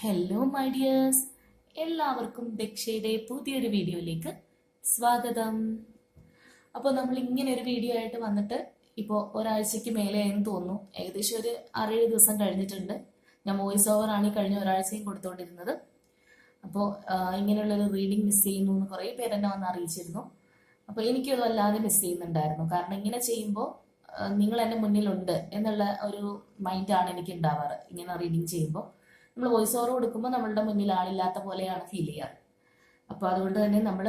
Hello my dears, എല്ലാവർക്കും ദക്ഷയുടെ പുതിയൊരു വീഡിയോയിലേക്ക് സ്വാഗതം. അപ്പോൾ നമ്മൾ ഇങ്ങനെ ഒരു വീഡിയോ ആയിട്ട് വന്നിട്ട് ഇപ്പോൾ ഒരാഴ്ചയ്ക്ക് മേലെയായെന്ന് തോന്നുന്നു. ഏകദേശം ഒരു 6-7 ദിവസം കഴിഞ്ഞിട്ടുണ്ട്. ഞാൻ വോയിസ് ഓവർ ആണ് ഈ കഴിഞ്ഞ ഒരാഴ്ചയും കൊടുത്തുകൊണ്ടിരുന്നത്. അപ്പോൾ ഇങ്ങനെയുള്ളൊരു റീഡിങ് മിസ് ചെയ്യുന്നു എന്ന് കുറേ പേര് എന്നെ വന്ന് അറിയിച്ചിരുന്നു. അപ്പോൾ എനിക്കത് വല്ലാതെ മിസ് ചെയ്യുന്നുണ്ടായിരുന്നു. കാരണം ഇങ്ങനെ ചെയ്യുമ്പോൾ നിങ്ങൾ എൻ്റെ മുന്നിലുണ്ട് എന്നുള്ള ഒരു മൈൻഡാണ് എനിക്ക് ഉണ്ടാവാറ്. ഇങ്ങനെ റീഡിങ് ചെയ്യുമ്പോൾ നമ്മൾ വോയിസ് ഓവർ കൊടുക്കുമ്പോൾ നമ്മളുടെ മുന്നിൽ ആളില്ലാത്ത പോലെയാണ് ഫീൽ ചെയ്യാറ്. അപ്പോൾ അതുകൊണ്ട് തന്നെ നമ്മൾ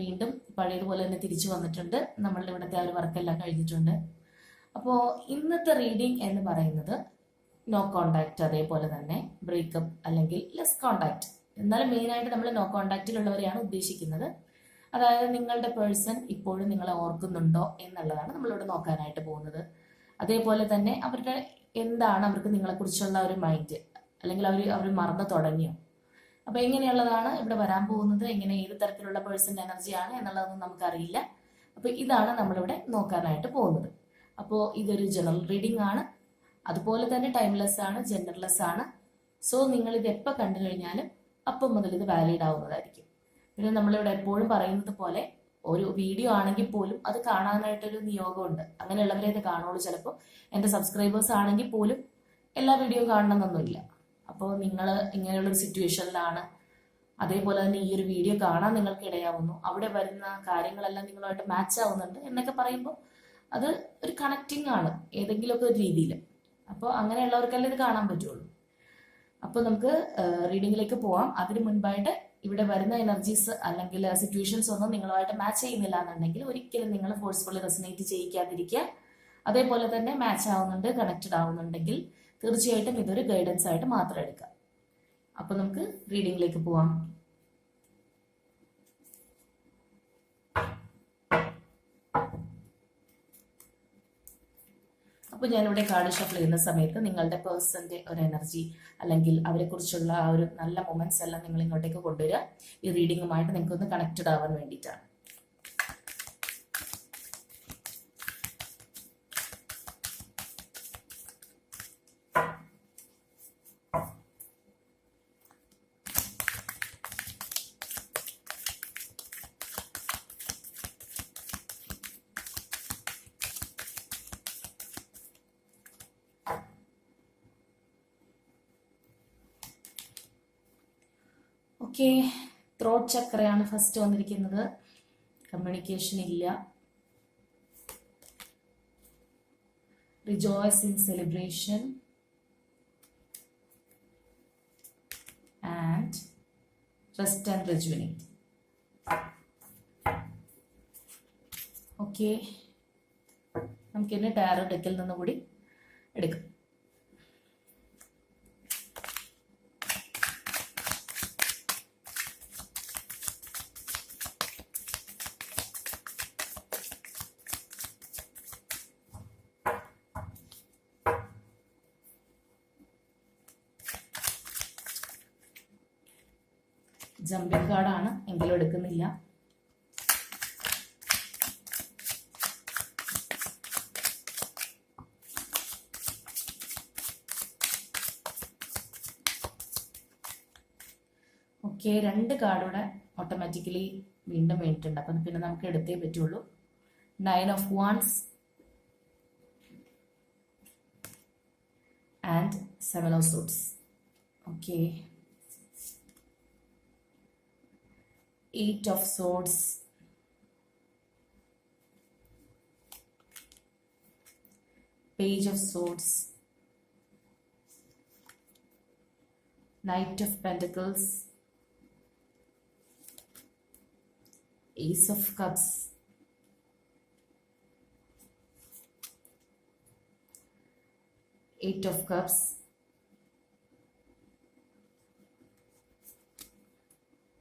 വീണ്ടും പഴയതുപോലെ തന്നെ തിരിച്ചു വന്നിട്ടുണ്ട്. നമ്മളുടെ ഇവിടുത്തെ ആ ഒരു വർക്കെല്ലാം കഴിഞ്ഞിട്ടുണ്ട്. അപ്പോൾ ഇന്നത്തെ റീഡിങ് എന്ന് പറയുന്നത് നോ കോണ്ടാക്ട്, അതേപോലെ തന്നെ ബ്രേക്കപ്പ് അല്ലെങ്കിൽ ലെസ് കോണ്ടാക്ട്. എന്നാലും മെയിനായിട്ട് നമ്മൾ നോ കോണ്ടാക്റ്റിലുള്ളവരെയാണ് ഉദ്ദേശിക്കുന്നത്. അതായത് നിങ്ങളുടെ പേഴ്സൺ ഇപ്പോഴും നിങ്ങളെ ഓർക്കുന്നുണ്ടോ എന്നുള്ളതാണ് നമ്മളിവിടെ നോക്കാനായിട്ട് പോകുന്നത്. അതേപോലെ തന്നെ അവരുടെ എന്താണ് അവർക്ക് നിങ്ങളെക്കുറിച്ചുള്ള ഒരു മൈൻഡ്, അല്ലെങ്കിൽ അവർ മറന്നു തുടങ്ങിയോ. അപ്പൊ എങ്ങനെയുള്ളതാണ് ഇവിടെ വരാൻ പോകുന്നത്, എങ്ങനെ ഏത് തരത്തിലുള്ള പേഴ്സന്റെ എനർജിയാണ് എന്നുള്ളതൊന്നും നമുക്കറിയില്ല. അപ്പൊ ഇതാണ് നമ്മളിവിടെ നോക്കാനായിട്ട് പോകുന്നത്. അപ്പോൾ ഇതൊരു ജനറൽ റീഡിംഗ് ആണ്, അതുപോലെ തന്നെ ടൈംലെസ് ആണ്, ജെൻഡർലെസ് ആണ്. സോ നിങ്ങൾ ഇത് എപ്പോൾ കണ്ടു കഴിഞ്ഞാലും അപ്പം മുതൽ ഇത് വാലിഡ് ആവുന്നതായിരിക്കും. പിന്നെ നമ്മളിവിടെ എപ്പോഴും പറയുന്നത് പോലെ ഒരു വീഡിയോ ആണെങ്കിൽ പോലും അത് കാണാനായിട്ടൊരു നിയോഗമുണ്ട്. അങ്ങനെയുള്ളവരെ ഇത് കാണുള്ളൂ. ചിലപ്പോൾ എൻ്റെ സബ്സ്ക്രൈബേഴ്സ് ആണെങ്കിൽ പോലും എല്ലാ വീഡിയോ കാണണമെന്നൊന്നുമില്ല. അപ്പോൾ നിങ്ങൾ ഇങ്ങനെയുള്ളൊരു സിറ്റുവേഷനിലാണ്, അതേപോലെ തന്നെ ഈ ഒരു വീഡിയോ കാണാൻ നിങ്ങൾക്ക് ഇടയാവുന്നു, അവിടെ വരുന്ന കാര്യങ്ങളെല്ലാം നിങ്ങളുമായിട്ട് മാച്ച് ആവുന്നുണ്ട് എന്നൊക്കെ പറയുമ്പോൾ അത് ഒരു കണക്റ്റിംഗ് ആണ് ഏതെങ്കിലുമൊക്കെ ഒരു രീതിയിൽ. അപ്പോൾ അങ്ങനെയുള്ളവർക്കല്ലേ ഇത് കാണാൻ പറ്റുള്ളൂ. അപ്പോൾ നമുക്ക് റീഡിങ്ങിലേക്ക് പോവാം. അതിന് മുൻപായിട്ട് ഇവിടെ വരുന്ന എനർജീസ് അല്ലെങ്കിൽ സിറ്റുവേഷൻസ് ഒന്നും നിങ്ങളുമായിട്ട് മാച്ച് ചെയ്യുന്നില്ല എന്നുണ്ടെങ്കിൽ ഒരിക്കലും നിങ്ങൾ ഫോഴ്സ്ഫുള്ളി റെസനേറ്റ് ചെയ്യിക്കാതിരിക്കുക. അതേപോലെ തന്നെ മാച്ച് ആവുന്നുണ്ട്, കണക്റ്റഡ് ആവുന്നുണ്ടെങ്കിൽ തീർച്ചയായിട്ടും ഇതൊരു ഗൈഡൻസ് ആയിട്ട് മാത്രം എടുക്കാം. അപ്പൊ നമുക്ക് റീഡിങ്ങിലേക്ക് പോവാം. അപ്പോൾ ഞാനിവിടെ കാർഡ് ഷഫിൾ ചെയ്യുന്ന സമയത്ത് നിങ്ങളുടെ പേഴ്സന്റെ ഒരു എനർജി അല്ലെങ്കിൽ അവരെ കുറിച്ചുള്ള ആ ഒരു നല്ല മൊമെന്റ്സ് എല്ലാം നിങ്ങൾ ഇങ്ങോട്ടേക്ക് കൊണ്ടുവരിക. ഈ റീഡിങ്ങുമായിട്ട് നിങ്ങൾക്ക് ഒന്ന് കണക്റ്റഡ് ആവാൻ വേണ്ടിയിട്ടാണ്. ഓക്കെ, ത്രോട്ട് ചക്രയാണ് ഫസ്റ്റ് വന്നിരിക്കുന്നത്. കമ്മ്യൂണിക്കേഷൻ ഇല്ല. Rejoice in celebration and rest and rejuvenate. Okay, നമുക്കിനി ടാരോ ഡെക്കിൽ നിന്ന് കൂടി എടുക്കാം. ജമ്പിംഗ് കാർഡാണ്, എങ്കിലും എടുക്കുന്നില്ല. ഓക്കെ, 2 കാർഡോടെ ഓട്ടോമാറ്റിക്കലി വീണ്ടും വീണിട്ടുണ്ട്. അപ്പം പിന്നെ നമുക്ക് എടുത്തേ പറ്റുള്ളൂ. 9 of Wands and 7 of Swords. Okay, 8 of Swords, Page of Swords, Knight of Pentacles, Ace of Cups, Eight of Cups,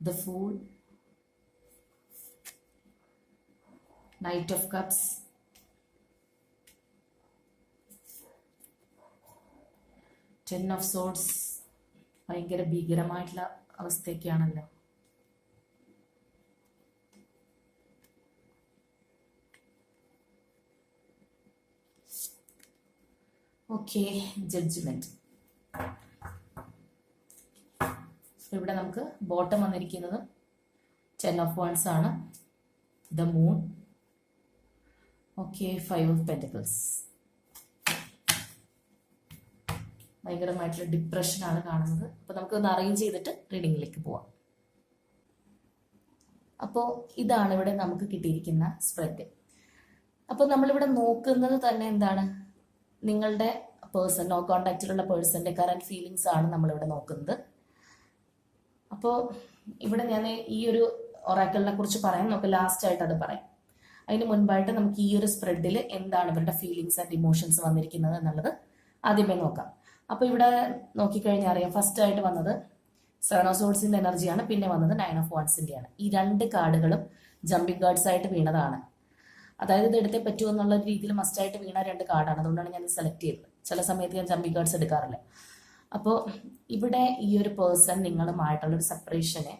the Fool, Knight of Cups, Ten of Swords. ഭയങ്കര ഭീകരമായിട്ടുള്ള അവസ്ഥയൊക്കെയാണല്ലോ. Okay, judgement. ഇവിടെ നമുക്ക് ബോട്ടം വന്നിരിക്കുന്നത് 10 of Wands ആണ്, the moon, okay, 5 of Pentacles. ഭയങ്കരമായിട്ടുള്ള ഡിപ്രഷനാണ് കാണുന്നത്. അപ്പോൾ നമുക്കൊന്ന് arrange ചെയ്തിട്ട് റീഡിങ്ങിലേക്ക് പോവാം. അപ്പോൾ ഇതാണ് ഇവിടെ നമുക്ക് കിട്ടിയിരിക്കുന്ന സ്പ്രെഡ്. അപ്പോൾ നമ്മളിവിടെ നോക്കുന്നത് തന്നെ എന്താണ്, നിങ്ങളുടെ പേഴ്സൺ, നോ കോണ്ടാക്റ്റിലുള്ള പേഴ്സന്റെ കറന്റ് ഫീലിങ്സ് ആണ് നമ്മളിവിടെ നോക്കുന്നത്. അപ്പോൾ ഇവിടെ ഞാൻ ഈ ഒരു ഒറാക്കിളിനെ കുറിച്ച് പറയാം, നമുക്ക് ലാസ്റ്റ് ആയിട്ട് അത് പറയാം. അതിന് മുൻപായിട്ട് നമുക്ക് ഈ ഒരു സ്പ്രെഡിൽ എന്താണ് ഇവരുടെ ഫീലിങ്സ് ആൻഡ് ഇമോഷൻസ് വന്നിരിക്കുന്നത് എന്നുള്ളത് ആദ്യമേ നോക്കാം. അപ്പോൾ ഇവിടെ നോക്കിക്കഴിഞ്ഞാൽ അറിയാം, ഫസ്റ്റ് ആയിട്ട് വന്നത് 7 of Swordsന്റെ എനർജിയാണ്, പിന്നെ വന്നത് 9 of Wandsന്റെയാണ്. ഈ രണ്ട് കാർഡുകളും ജമ്പിങ് കാർഡ്സ് ആയിട്ട് വീണതാണ്. അതായത് ഇത് എടുത്തേ പറ്റൂ എന്നുള്ള രീതിയിൽ മസ്റ്റായിട്ട് വീണ രണ്ട് കാർഡാണ്. അതുകൊണ്ടാണ് ഞാൻ സെലക്ട് ചെയ്തത്. ചില സമയത്ത് ഞാൻ ജമ്പിങ് കാർഡ്സ് എടുക്കാറില്ല. അപ്പോൾ ഇവിടെ ഈ ഒരു പേഴ്സൺ നിങ്ങളുമായിട്ടുള്ള ഒരു സെപ്പറേഷനെ,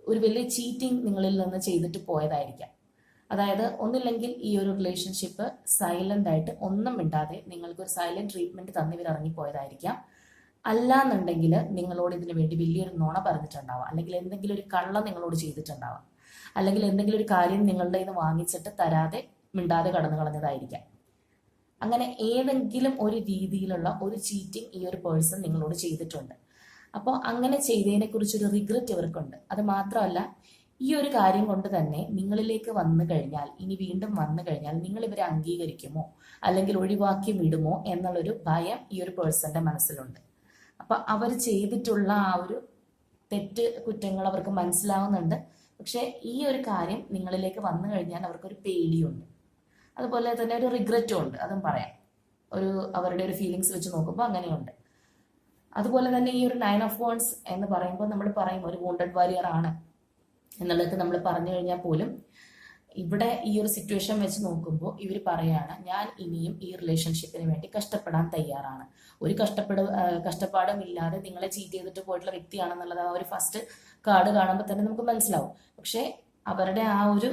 ഒരു വലിയ ചീറ്റിംഗ് നിങ്ങളിൽ നിന്ന് ചെയ്തിട്ട് പോയതായിരിക്കാം. അതായത് ഒന്നില്ലെങ്കിൽ ഈ ഒരു റിലേഷൻഷിപ്പ് സൈലന്റ് ആയിട്ട് ഒന്നും മിണ്ടാതെ നിങ്ങൾക്കൊരു സൈലന്റ് ട്രീറ്റ്മെന്റ് തന്നിവർ ഇറങ്ങിപ്പോയതായിരിക്കാം. അല്ലാന്നുണ്ടെങ്കിൽ നിങ്ങളോട് ഇതിനു വേണ്ടി വലിയൊരു നുണ പറഞ്ഞിട്ടുണ്ടാവാം, അല്ലെങ്കിൽ എന്തെങ്കിലും ഒരു കള്ളം നിങ്ങളോട് ചെയ്തിട്ടുണ്ടാവാം, അല്ലെങ്കിൽ എന്തെങ്കിലും ഒരു കാര്യം നിങ്ങളുടെ നിന്ന് വാങ്ങിച്ചിട്ട് തരാതെ മിണ്ടാതെ കടന്നു കളഞ്ഞതായിരിക്കാം. അങ്ങനെ ഏതെങ്കിലും ഒരു രീതിയിലുള്ള ഒരു ചീറ്റിംഗ് ഈ ഒരു പേഴ്സൺ നിങ്ങളോട് ചെയ്തിട്ടുണ്ട്. അപ്പോൾ അങ്ങനെ ചെയ്തതിനെ കുറിച്ചൊരു റിഗ്രറ്റ് ഇവർക്കുണ്ട്. അത് മാത്രമല്ല, ഈ ഒരു കാര്യം കൊണ്ട് തന്നെ നിങ്ങളിലേക്ക് വന്നു കഴിഞ്ഞാൽ, ഇനി വീണ്ടും വന്നു കഴിഞ്ഞാൽ നിങ്ങൾ ഇവരെ അംഗീകരിക്കുമോ അല്ലെങ്കിൽ ഒഴിവാക്കി വിടുമോ എന്നുള്ളൊരു ഭയം ഈ ഒരു പേഴ്സന്റെ മനസ്സിലുണ്ട്. അപ്പൊ അവർ ചെയ്തിട്ടുള്ള ആ ഒരു തെറ്റ് കുറ്റങ്ങൾ അവർക്ക് മനസ്സിലാവുന്നുണ്ട്. പക്ഷെ ഈ ഒരു കാര്യം നിങ്ങളിലേക്ക് വന്നു കഴിഞ്ഞാൽ അവർക്കൊരു പേടിയുണ്ട്, അതുപോലെ തന്നെ ഒരു റിഗ്രറ്റും ഉണ്ട്. അതും പറയാം, അവരുടെ ഒരു ഫീലിങ്സ് വെച്ച് നോക്കുമ്പോൾ അങ്ങനെയുണ്ട്. അതുപോലെ തന്നെ ഈ ഒരു 9 of Wands എന്ന് പറയുമ്പോൾ നമ്മൾ പറയും ഒരു വൂണ്ടഡ് വാരിയർ ആണ് എന്നുള്ളത് നമ്മൾ പറഞ്ഞു കഴിഞ്ഞാൽ പോലും, ഇവിടെ ഈ ഒരു സിറ്റുവേഷൻ വെച്ച് നോക്കുമ്പോൾ ഇവർ പറയാണ്, ഞാൻ ഇനിയും ഈ റിലേഷൻഷിപ്പിന് വേണ്ടി കഷ്ടപ്പെടാൻ തയ്യാറാണ്. ഒരു കഷ്ടപ്പാടും ഇല്ലാതെ നിങ്ങളെ ചീറ്റ് ചെയ്തിട്ട് പോയിട്ടുള്ള വ്യക്തിയാണെന്നുള്ളത് ആ ഒരു ഫസ്റ്റ് കാർഡ് കാണുമ്പോൾ തന്നെ നമുക്ക് മനസ്സിലാവും. പക്ഷെ അവരുടെ ആ ഒരു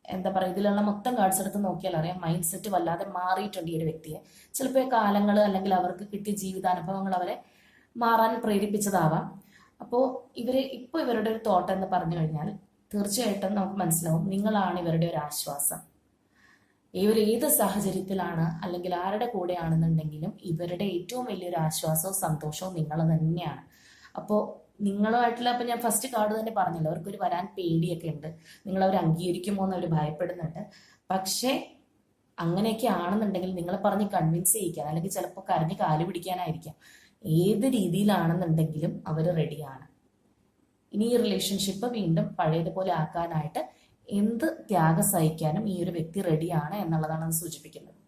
എന്താ പറയുക, ഇതിലുള്ള മൊത്തം കാർഡ്സ് എടുത്ത് നോക്കിയാൽ അറിയാം, മൈൻഡ് സെറ്റ് വല്ലാതെ മാറിയിട്ടുണ്ട് ഈ ഒരു വ്യക്തിയെ. ചിലപ്പോൾ കാലങ്ങൾ അല്ലെങ്കിൽ അവർക്ക് കിട്ടിയ ജീവിതാനുഭവങ്ങൾ അവരെ മാറാൻ പ്രേരിപ്പിച്ചതാവാം. അപ്പോൾ ഇവരുടെ ഒരു തോട്ട് എന്ന് പറഞ്ഞു കഴിഞ്ഞാൽ തീർച്ചയായിട്ടും നമുക്ക് മനസ്സിലാവും, നിങ്ങളാണ് ഇവരുടെ ഒരു ആശ്വാസം. ഏത് സാഹചര്യത്തിലാണ് അല്ലെങ്കിൽ ആരുടെ കൂടെയാണെന്നുണ്ടെങ്കിലും ഇവരുടെ ഏറ്റവും വലിയൊരു ആശ്വാസവും സന്തോഷവും നിങ്ങൾ തന്നെയാണ്. അപ്പോൾ നിങ്ങളുമായിട്ടുള്ള, അപ്പൊ ഞാൻ ഫസ്റ്റ് കാർഡ് തന്നെ പറഞ്ഞല്ലോ, അവർക്കൊരു വരാൻ പേടിയൊക്കെ ഉണ്ട്, നിങ്ങൾ അവർ അംഗീകരിക്കുമോ എന്ന് അവർ ഭയപ്പെടുന്നുണ്ട്. പക്ഷേ അങ്ങനെയൊക്കെ ആണെന്നുണ്ടെങ്കിൽ നിങ്ങളെ പറഞ്ഞ് കൺവിൻസ് ചെയ്യിക്കാൻ, അല്ലെങ്കിൽ ചിലപ്പോൾ കരഞ്ഞ് കാല് പിടിക്കാനായിരിക്കാം, ഏത് രീതിയിലാണെന്നുണ്ടെങ്കിലും അവർ റെഡിയാണ്. ഇനി ഈ റിലേഷൻഷിപ്പ് വീണ്ടും പഴയതുപോലെ ആക്കാനായിട്ട് എന്ത് ത്യാഗം സഹിക്കാനും ഈ ഒരു വ്യക്തി റെഡിയാണ് എന്നുള്ളതാണ് അത് സൂചിപ്പിക്കുന്നത്.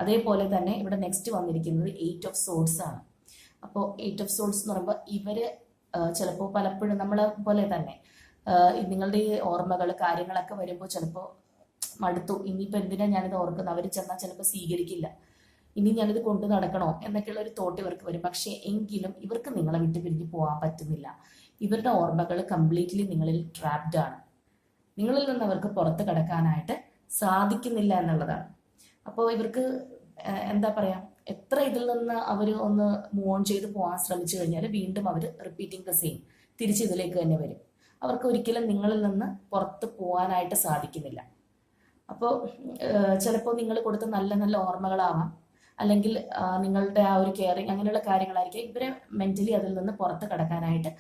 അതേപോലെ തന്നെ ഇവിടെ നെക്സ്റ്റ് വന്നിരിക്കുന്നത് 8 of Swords ആണ്. അപ്പോൾ 8 of Swords എന്ന് പറയുമ്പോൾ ഇവര് ചിലപ്പോൾ പലപ്പോഴും നമ്മളെ പോലെ തന്നെ നിങ്ങളുടെ ഈ ഓർമ്മകൾ കാര്യങ്ങളൊക്കെ വരുമ്പോൾ ചിലപ്പോൾ മടുത്തു, ഇനിയിപ്പോൾ എന്തിനാ ഞാനിത് ഓർക്കുന്നത്, അവർ ചെന്നാൽ ചിലപ്പോൾ സ്വീകരിക്കില്ല, ഇനി ഞാനിത് കൊണ്ടു നടക്കണോ എന്നൊക്കെയുള്ള ഒരു തോട്ട് ഇവർക്ക് വരും. പക്ഷേ എങ്കിലും ഇവർക്ക് നിങ്ങളെ വിട്ട് പിരിഞ്ഞ് പോകാൻ പറ്റുന്നില്ല. ഇവരുടെ ഓർമ്മകൾ കംപ്ലീറ്റ്ലി നിങ്ങളിൽ ട്രാപ്ഡ് ആണ്. നിങ്ങളിൽ നിന്ന് അവർക്ക് പുറത്ത് കടക്കാനായിട്ട് സാധിക്കുന്നില്ല എന്നുള്ളതാണ്. അപ്പോൾ ഇവർക്ക് എന്താ പറയാ, എത്ര ഇതിൽ നിന്ന് അവർ ഒന്ന് മൂവ് ഓൺ ചെയ്ത് പോകാൻ ശ്രമിച്ചു കഴിഞ്ഞാൽ വീണ്ടും അവർ റിപ്പീറ്റിംഗ് ദ സെയിം, തിരിച്ച് ഇതിലേക്ക് തന്നെ വരും. അവർക്ക് ഒരിക്കലും നിങ്ങളിൽ നിന്ന് പുറത്ത് പോകാനായിട്ട് സാധിക്കുന്നില്ല. അപ്പോൾ ചിലപ്പോൾ നിങ്ങൾ കൊടുത്ത നല്ല നല്ല ഓർമ്മകളാവാം, അല്ലെങ്കിൽ നിങ്ങളുടെ ആ ഒരു കെയറിങ്, അങ്ങനെയുള്ള കാര്യങ്ങളായിരിക്കും ഇവരെ മെന്റലി അതിൽ നിന്ന് പുറത്ത് കടക്കാനായിട്ട്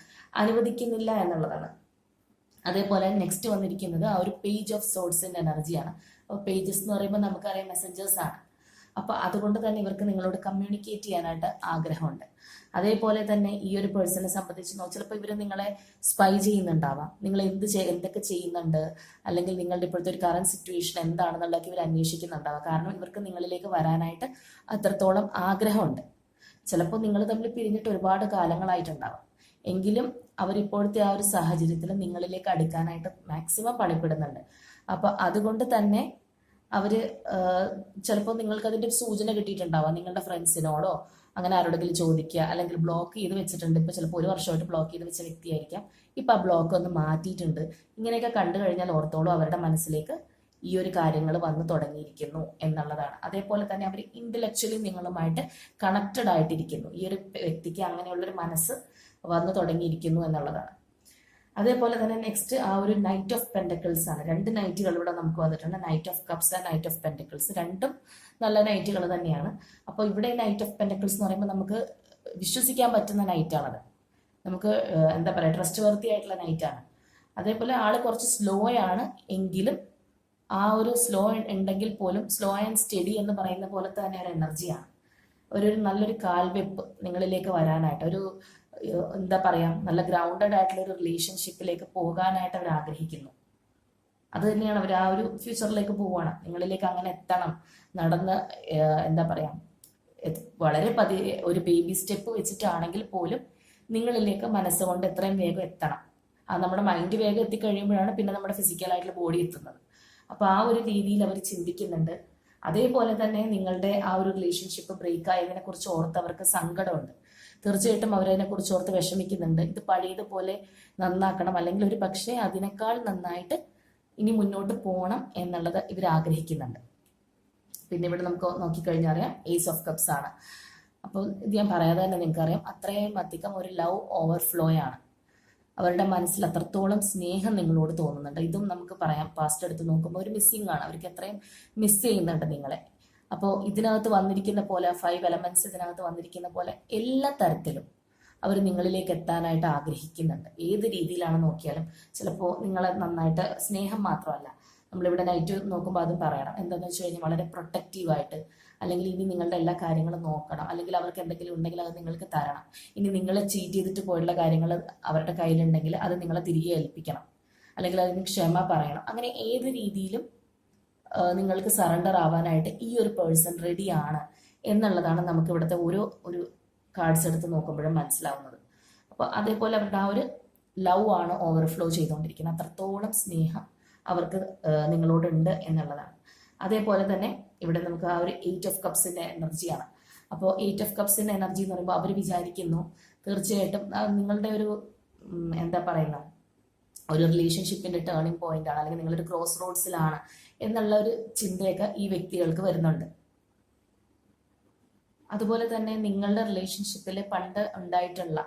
അനുവദിക്കുന്നില്ല എന്നുള്ളതാണ്. അതേപോലെ നെക്സ്റ്റ് വന്നിരിക്കുന്നത് ആ ഒരു പേജ് ഓഫ് സോർഡ്സിന്റെ എനർജിയാണ്. അപ്പോൾ പേജസ് എന്ന് പറയുമ്പോൾ നമുക്കറിയാം മെസ്സഞ്ചേഴ്സ് ആണ്. അപ്പൊ അതുകൊണ്ട് തന്നെ ഇവർക്ക് നിങ്ങളോട് കമ്മ്യൂണിക്കേറ്റ് ചെയ്യാനായിട്ട് ആഗ്രഹമുണ്ട്. അതേപോലെ തന്നെ ഈ ഒരു പേഴ്സണെ സംബന്ധിച്ച് ചിലപ്പോൾ ഇവർ നിങ്ങളെ സ്പൈ ചെയ്യുന്നുണ്ടാവാം, നിങ്ങൾ എന്തൊക്കെ ചെയ്യുന്നുണ്ട്, അല്ലെങ്കിൽ നിങ്ങളുടെ ഇപ്പോഴത്തെ ഒരു കറന്റ് സിറ്റുവേഷൻ എന്താണെന്നുള്ളതൊക്കെ ഇവർ അന്വേഷിക്കുന്നുണ്ടാവാം. കാരണം ഇവർക്ക് നിങ്ങളിലേക്ക് വരാനായിട്ട് അത്രത്തോളം ആഗ്രഹമുണ്ട്. ചിലപ്പോൾ നിങ്ങൾ തമ്മിൽ പിരിഞ്ഞിട്ട് ഒരുപാട് കാലങ്ങളായിട്ടുണ്ടാവാം, എങ്കിലും അവരിപ്പോഴത്തെ ആ ഒരു സാഹചര്യത്തിൽ നിങ്ങളിലേക്ക് അടുക്കാനായിട്ട് മാക്സിമം പണിപ്പെടുന്നുണ്ട്. അപ്പൊ അതുകൊണ്ട് തന്നെ അവര് ചിലപ്പോൾ നിങ്ങൾക്ക് അതിന്റെ ഒരു സൂചന കിട്ടിയിട്ടുണ്ടാവാം, നിങ്ങളുടെ ഫ്രണ്ട്സിനോടോ അങ്ങനെ ആരോടെങ്കിലും ചോദിക്കുക, അല്ലെങ്കിൽ ബ്ലോക്ക് ചെയ്ത് വെച്ചിട്ടുണ്ട്. ഇപ്പൊ ചിലപ്പോൾ 1 വർഷമായിട്ട് ബ്ലോക്ക് ചെയ്ത് വെച്ച വ്യക്തിയായിരിക്കാം, ഇപ്പൊ ആ ബ്ലോക്ക് ഒന്ന് മാറ്റിയിട്ടുണ്ട്. ഇങ്ങനെയൊക്കെ കണ്ടു കഴിഞ്ഞാൽ ഓർത്തോളൂ, അവരുടെ മനസ്സിലേക്ക് ഈ ഒരു കാര്യങ്ങൾ വന്നു തുടങ്ങിയിരിക്കുന്നു എന്നുള്ളതാണ്. അതേപോലെ തന്നെ അവർ ഇന്റലക്ച്വലി നിങ്ങളുമായിട്ട് കണക്റ്റഡ് ആയിട്ടിരിക്കുന്നു. ഈ ഒരു വ്യക്തിക്ക് അങ്ങനെയുള്ളൊരു മനസ്സ് വന്നു തുടങ്ങിയിരിക്കുന്നു എന്നുള്ളതാണ്. അതേപോലെ തന്നെ നെക്സ്റ്റ് ആ ഒരു നൈറ്റ് ഓഫ് പെൻഡക്കിൾസ് ആണ്. 2 നൈറ്റുകൾ ഇവിടെ നമുക്ക് വന്നിട്ടുണ്ട്. Knight of cups and knight of pentacles രണ്ടും നല്ല നൈറ്റുകൾ തന്നെയാണ്. അപ്പോൾ ഇവിടെ നൈറ്റ് ഓഫ് പെൻഡക്കിൾസ് എന്ന് പറയുമ്പോൾ നമുക്ക് വിശ്വസിക്കാൻ പറ്റുന്ന നൈറ്റാണത്. നമുക്ക് എന്താ പറയുക, ട്രസ്റ്റ് വർത്തി ആയിട്ടുള്ള നൈറ്റാണ്. അതേപോലെ ആള് കുറച്ച് സ്ലോ ആണ് എങ്കിലും ആ ഒരു സ്ലോ ഉണ്ടെങ്കിൽ പോലും സ്ലോ ആൻഡ് സ്റ്റഡി എന്ന് പറയുന്ന പോലത്തെ തന്നെ ഒരു എനർജിയാണ്. ഒരു നല്ലൊരു കാൽവെപ്പ് നിങ്ങളിലേക്ക് വരാനായിട്ട്, ഒരു എന്താ പറയാ, നല്ല ഗ്രൗണ്ടഡ് ആയിട്ടുള്ള ഒരു റിലേഷൻഷിപ്പിലേക്ക് പോകാനായിട്ട് അവർ ആഗ്രഹിക്കുന്നു. അത് തന്നെയാണ് അവർ ആ ഒരു ഫ്യൂച്ചറിലേക്ക് പോവാണ്. നിങ്ങളിലേക്ക് അങ്ങനെ എത്തണം, നടന്ന് എന്താ പറയാ, വളരെ ഒരു ബേബി സ്റ്റെപ്പ് വെച്ചിട്ടാണെങ്കിൽ പോലും നിങ്ങളിലേക്ക് മനസ്സുകൊണ്ട് എത്രയും വേഗം എത്തണം. നമ്മുടെ മൈൻഡ് വേഗം എത്തിക്കഴിയുമ്പോഴാണ് പിന്നെ നമ്മുടെ ഫിസിക്കലായിട്ടുള്ള ബോഡി എത്തുന്നത്. അപ്പൊ ആ ഒരു രീതിയിൽ അവർ ചിന്തിക്കുന്നുണ്ട്. അതേപോലെ തന്നെ നിങ്ങളുടെ ആ ഒരു റിലേഷൻഷിപ്പ് ബ്രേക്ക് ആയതിനെ കുറിച്ച് ഓർത്ത് അവർക്ക് സങ്കടമുണ്ട്. തീർച്ചയായിട്ടും അവരതിനെ കുറിച്ച് ഓർത്ത് വിഷമിക്കുന്നുണ്ട്. ഇത് പഴയതുപോലെ നന്നാക്കണം, അല്ലെങ്കിൽ ഒരു പക്ഷേ അതിനേക്കാൾ നന്നായിട്ട് ഇനി മുന്നോട്ട് പോകണം എന്നുള്ളത് ഇവർ ആഗ്രഹിക്കുന്നുണ്ട്. പിന്നെ ഇവിടെ നമുക്ക് നോക്കിക്കഴിഞ്ഞാൽ അറിയാം ഏസ് ഓഫ് കപ്സ് ആണ്. അപ്പോൾ ഇത് ഞാൻ പറയാതെ തന്നെ നിങ്ങൾക്കറിയാം, അത്രയും അധികം ഒരു ലവ് ഓവർഫ്ലോ ആണ്. അവരുടെ മനസ്സിൽ അത്രത്തോളം സ്നേഹം നിങ്ങളോട് തോന്നുന്നുണ്ട്. ഇതും നമുക്ക് പറയാം, പാസ്റ്റ് എടുത്ത് നോക്കുമ്പോൾ ഒരു മിസ്സിംഗ് ആണ്. അവർക്ക് എത്രയും മിസ് ചെയ്യുന്നുണ്ട് നിങ്ങളെ. അപ്പോൾ ഇതിനകത്ത് വന്നിരിക്കുന്ന പോലെ 5 എലമെന്റ്സ് ഇതിനകത്ത് വന്നിരിക്കുന്ന പോലെ എല്ലാ തരത്തിലും അവർ നിങ്ങളിലേക്ക് എത്താനായിട്ട് ആഗ്രഹിക്കുന്നുണ്ട്. ഏത് രീതിയിലാണ് നോക്കിയാലും ചിലപ്പോൾ നിങ്ങളെ നന്നായിട്ട്, സ്നേഹം മാത്രമല്ല, നമ്മളിവിടെ നൈറ്റ് നോക്കുമ്പോൾ അതും പറയണം. എന്താണെന്ന് വെച്ച് കഴിഞ്ഞാൽ വളരെ പ്രൊട്ടക്റ്റീവായിട്ട്, അല്ലെങ്കിൽ ഇനി നിങ്ങളുടെ എല്ലാ കാര്യങ്ങളും നോക്കണം, അല്ലെങ്കിൽ അവർക്ക് എന്തെങ്കിലും ഉണ്ടെങ്കിൽ അത് നിങ്ങൾക്ക് തരണം. ഇനി നിങ്ങളെ ചീറ്റ് ചെയ്തിട്ട് പോയുള്ള കാര്യങ്ങൾ അവരുടെ കയ്യിലുണ്ടെങ്കിൽ അത് നിങ്ങളെ തിരികെ ഏൽപ്പിക്കണം, അല്ലെങ്കിൽ അതിന് ക്ഷമ പറയണം. അങ്ങനെ ഏത് രീതിയിലും നിങ്ങൾക്ക് സറണ്ടർ ആവാനായിട്ട് ഈ ഒരു പേഴ്സൺ റെഡിയാണ് എന്നുള്ളതാണ് നമുക്ക് ഇവിടുത്തെ ഒരു കാർഡ്സ് എടുത്ത് നോക്കുമ്പോഴും മനസ്സിലാവുന്നത്. അപ്പോൾ അതേപോലെ അവരുടെ ആ ഒരു ലവ് ആണ് ഓവർഫ്ലോ ചെയ്തുകൊണ്ടിരിക്കുന്നത്. അത്രത്തോളം സ്നേഹം അവർക്ക് നിങ്ങളോടുണ്ട് എന്നുള്ളതാണ്. അതേപോലെ തന്നെ ഇവിടെ നമുക്ക് ആ ഒരു 8 ഓഫ് കപ്സിന്റെ എനർജിയാണ്. അപ്പോൾ 8 ഓഫ് കപ്സിന്റെ എനർജി എന്ന് പറയുമ്പോൾ അവർ വിചാരിക്കുന്നു തീർച്ചയായിട്ടും നിങ്ങളുടെ ഒരു എന്താ പറയുന്ന ഒരു റിലേഷൻഷിപ്പിന്റെ ടേണിംഗ് പോയിന്റ് ആണ്, അല്ലെങ്കിൽ നിങ്ങളൊരു ക്രോസ് റോഡ്സിലാണ് എന്നുള്ള ഒരു ചിന്തയൊക്കെ ഈ വ്യക്തികൾക്ക് വരുന്നുണ്ട്. അതുപോലെ തന്നെ നിങ്ങളുടെ റിലേഷൻഷിപ്പിൽ പണ്ട് ഉണ്ടായിട്ടുള്ള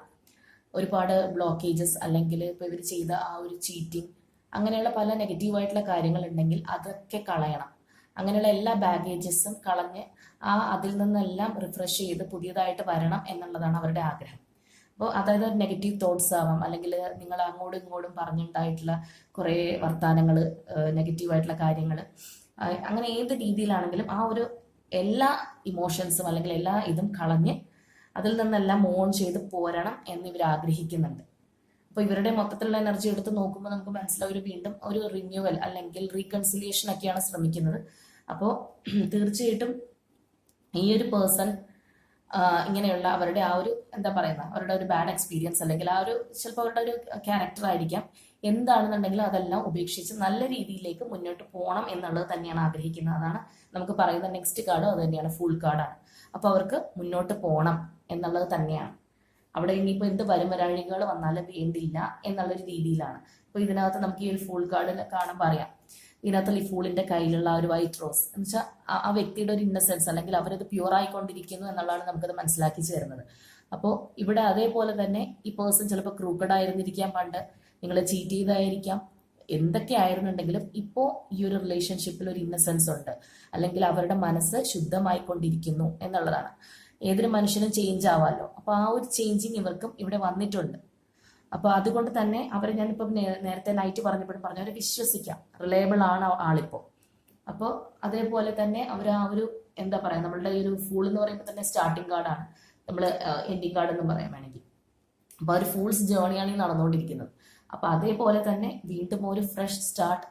ഒരുപാട് ബ്ലോക്കേജസ്, അല്ലെങ്കിൽ ഇപ്പോൾ ഇവർ ചെയ്ത ആ ഒരു ചീറ്റിംഗ്, അങ്ങനെയുള്ള പല നെഗറ്റീവായിട്ടുള്ള കാര്യങ്ങൾ ഉണ്ടെങ്കിൽ അതൊക്കെ കളയണം. അങ്ങനെയുള്ള എല്ലാ ബാഗേജസും കളഞ്ഞ് അതിൽ നിന്നെല്ലാം റിഫ്രഷ് ചെയ്ത് പുതിയതായിട്ട് വരണം എന്നുള്ളതാണ് അവരുടെ ആഗ്രഹം. അപ്പോൾ അതായത് നെഗറ്റീവ് തോട്ട്സ് ആവാം, അല്ലെങ്കിൽ നിങ്ങൾ അങ്ങോട്ടും ഇങ്ങോട്ടും പറഞ്ഞുണ്ടായിട്ടുള്ള കുറേ വർത്തമാനങ്ങൾ, നെഗറ്റീവായിട്ടുള്ള കാര്യങ്ങൾ, അങ്ങനെ ഏത് രീതിയിലാണെങ്കിലും ആ ഒരു എല്ലാ ഇമോഷൻസും അല്ലെങ്കിൽ എല്ലാ ഇതും കളഞ്ഞ് അതിൽ നിന്നെല്ലാം ഓൺ ചെയ്ത് പോരണം എന്ന് ഇവർ ആഗ്രഹിക്കുന്നുണ്ട്. അപ്പോൾ ഇവരുടെ മൊത്തത്തിലുള്ള എനർജി എടുത്ത് നോക്കുമ്പോൾ നമുക്ക് മനസ്സിലാവും വീണ്ടും ഒരു റിന്യൂവൽ അല്ലെങ്കിൽ റീകൺസിലിയേഷൻ ഒക്കെയാണ് ശ്രമിക്കുന്നത്. അപ്പോൾ തീർച്ചയായിട്ടും ഈ ഒരു പേഴ്സൺ ഇങ്ങനെയുള്ള അവരുടെ ആ ഒരു എന്താ പറയുന്ന അവരുടെ ഒരു ബാഡ് എക്സ്പീരിയൻസ്, അല്ലെങ്കിൽ ആ ഒരു ചിലപ്പോൾ അവരുടെ ഒരു ക്യാരക്ടർ ആയിരിക്കാം, എന്താണെന്നുണ്ടെങ്കിലും അതെല്ലാം ഉപേക്ഷിച്ച് നല്ല രീതിയിലേക്ക് മുന്നോട്ട് പോകണം എന്നുള്ളത് തന്നെയാണ് ആഗ്രഹിക്കുന്നത്. അതാണ് നമുക്ക് പറയുന്ന നെക്സ്റ്റ് കാർഡ്, അത് തന്നെയാണ് ഫുൾ കാർഡാണ്. അപ്പോൾ അവർക്ക് മുന്നോട്ട് പോകണം എന്നുള്ളത് തന്നെയാണ്. അവിടെ ഇനിയിപ്പോൾ എന്ത് വരുമരാഴികൾ വന്നാലും വേണ്ടില്ല എന്നുള്ളൊരു രീതിയിലാണ്. അപ്പോൾ ഇതിനകത്ത് നമുക്ക് ഈ ഒരു ഫുൾ കാർഡിൽ കാണുമ്പോൾ അറിയാം, ഇതിനകത്തുള്ള ഈ ഫൂളിന്റെ കയ്യിലുള്ള ആ ഒരു വൈറ്റ് റോസ് എന്ന് വെച്ചാൽ ആ വ്യക്തിയുടെ ഒരു ഇന്നസെൻസ്, അല്ലെങ്കിൽ അവരത് പ്യൂർ ആയിക്കൊണ്ടിരിക്കുന്നു എന്നുള്ളതാണ് നമുക്കത് മനസ്സിലാക്കി ചേരുന്നത്. അപ്പോൾ ഇവിടെ അതേപോലെ തന്നെ ഈ പേഴ്സൺ ചിലപ്പോൾ ക്രൂക്കഡ് ആയിരുന്നിരിക്കാം, പണ്ട് നിങ്ങളെ ചീറ്റ് ചെയ്തായിരിക്കാം, എന്തൊക്കെ ആയിരുന്നുണ്ടെങ്കിലും ഇപ്പോൾ ഈ ഒരു റിലേഷൻഷിപ്പിൽ ഒരു ഇന്നസെൻസ് ഉണ്ട്, അല്ലെങ്കിൽ അവരുടെ മനസ്സ് ശുദ്ധമായിക്കൊണ്ടിരിക്കുന്നു എന്നുള്ളതാണ്. ഏതൊരു മനുഷ്യനും ചേഞ്ച് ആവാമല്ലോ. അപ്പോൾ ആ ഒരു ചേഞ്ചിങ് ഇവർക്കും ഇവിടെ വന്നിട്ടുണ്ട്. അപ്പോൾ അതുകൊണ്ട് തന്നെ അവരെ ഞാനിപ്പം നേരത്തെ നൈറ്റ് പറഞ്ഞപ്പോഴും പറഞ്ഞു, അവരെ വിശ്വസിക്കാം, റിലയബിൾ ആണ് ആളിപ്പോൾ. അപ്പോൾ അതേപോലെ തന്നെ അവർ ആ ഒരു എന്താ പറയുക, നമ്മളുടെ ഈ ഒരു ഫൂൾ എന്ന് പറയുമ്പോൾ തന്നെ സ്റ്റാർട്ടിങ് കാർഡാണ്, നമ്മൾ എൻഡിങ് കാർഡ് എന്ന് പറയാൻ വേണമെങ്കിൽ. അപ്പോൾ ആ ഒരു ഫൂൾസ് ജേണിയാണ് ഈ നടന്നുകൊണ്ടിരിക്കുന്നത്. അപ്പോൾ അതേപോലെ തന്നെ വീണ്ടും ഒരു ഫ്രഷ് സ്റ്റാർട്ട്,